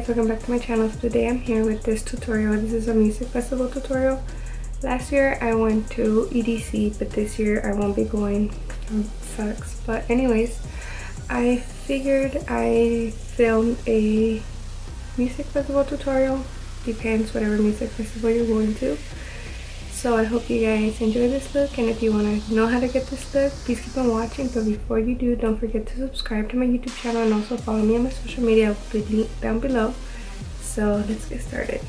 guys, welcome back to my channel. So today I'm here with this tutorial. This is a music festival tutorial. Last year I went to EDC, but this year I won't be going. Sucks. But anyways, I figured I filmed a music festival tutorial. Depends whatever music festival you're going to. So I hope you guys enjoy this look, and if you want to know how to get this look, please keep on watching. But before you do, don't forget to subscribe to my YouTube channel and also follow me on my social media. I'll put the link down below. So let's get started.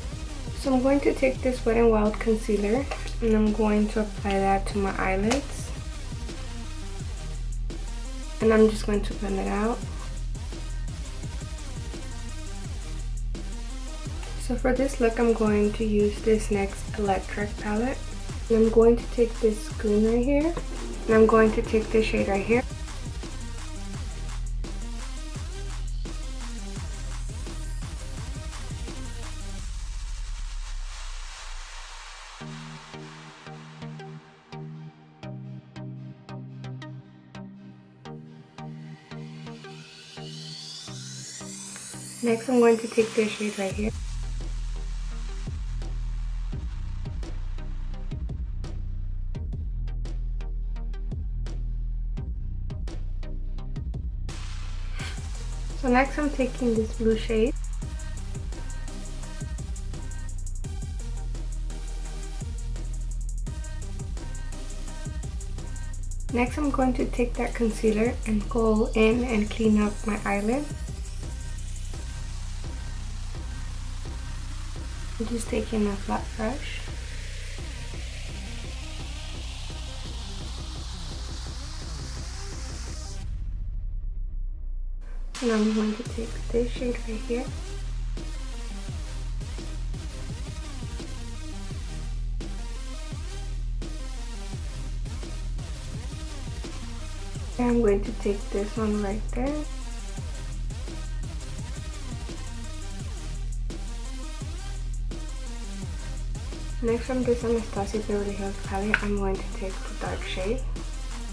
So I'm going to take this Wet n Wild concealer and I'm going to apply that to my eyelids. And I'm just going to blend it out. So for this look, I'm going to use this NYX Electric palette. And I'm going to take this green right here. And I'm going to take this shade right here. Next, I'm going to take this shade right here. So next I'm taking this blue shade. Next I'm going to take that concealer and go in and clean up my eyelid. I'm just taking a flat brush. And I'm going to take this shade right here. And I'm going to take this one right there. Next, from this Anastasia Beverly Hills palette, I'm going to take the dark shade.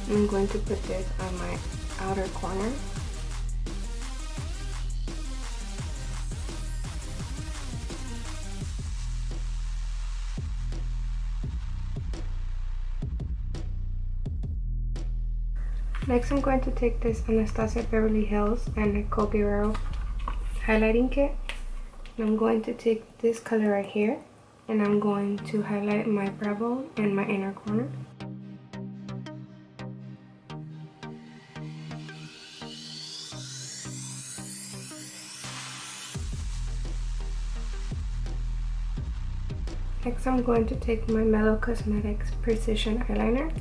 And I'm going to put this on my outer corner. Next, I'm going to take this Anastasia Beverly Hills and Nicole Guerrero highlighting kit. And I'm going to take this color right here, and I'm going to highlight my brow bone and my inner corner. Next, I'm going to take my Mellow Cosmetics Precision Eyeliner.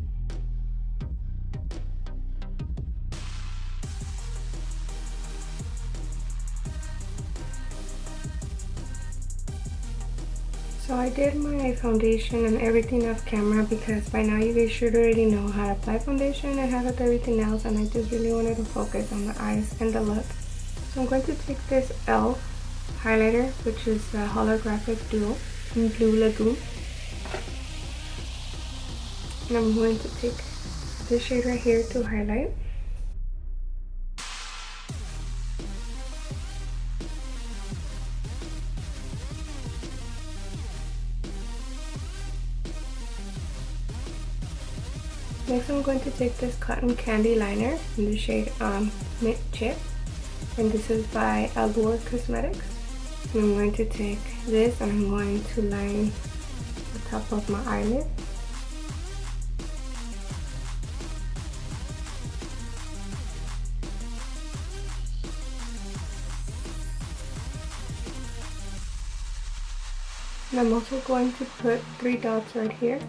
So I did my foundation and everything off camera because by now you guys should already know how to apply foundation and how to do everything else, and I just really wanted to focus on the eyes and the look. So I'm going to take this e.l.f. highlighter, which is the holographic duo in Blue Lagoon. And I'm going to take this shade right here to highlight. Next, I'm going to take this Cotton Candy liner in the shade Mint Chip, and this is by Allure Cosmetics. And I'm going to take this and I'm going to line the top of my eyelid. And I'm also going to put 3 dots right here.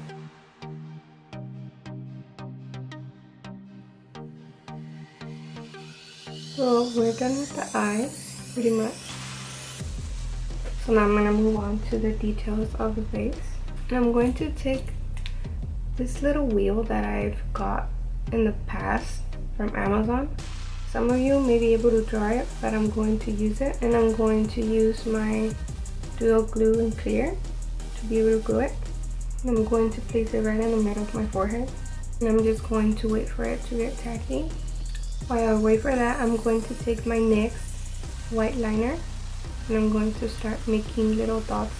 So we're done with the eyes, pretty much. So now I'm going to move on to the details of the face. And I'm going to take this little wheel that I've got in the past from Amazon. Some of you may be able to draw it, but I'm going to use it. And I'm going to use my dual glue and clear to be able to glue it. And I'm going to place it right in the middle of my forehead. And I'm just going to wait for it to get tacky. While I wait for that, I'm going to take my NYX white liner and I'm going to start making little dots.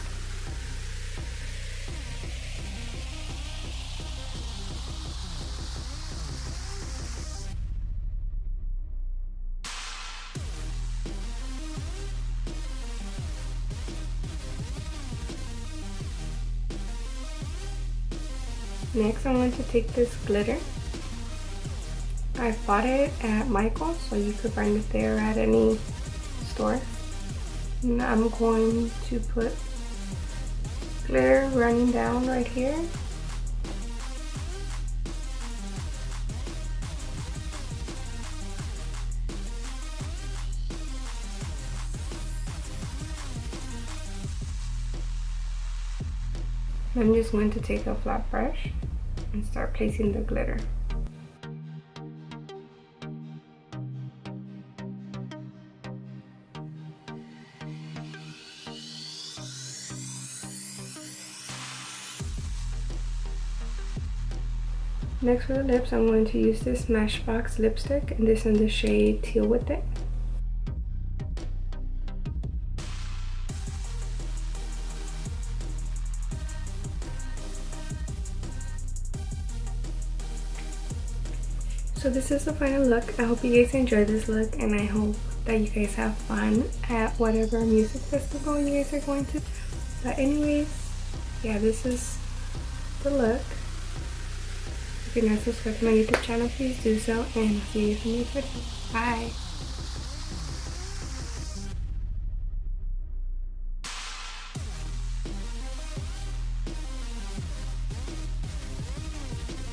Next, I'm going to take this glitter. I bought it at Michael's, so you could find it there at any store. And I'm going to put glitter running down right here. I'm just going to take a flat brush and start placing the glitter. Next for the lips, I'm going to use this Smashbox lipstick, and this in the shade Teal with it. So this is the final look. I hope you guys enjoyed this look, and I hope that you guys have fun at whatever music festival you guys are going to. But anyways, yeah, this is the look. If you're not subscribed to my YouTube channel, please do so, and I'll see you in the next video. Bye!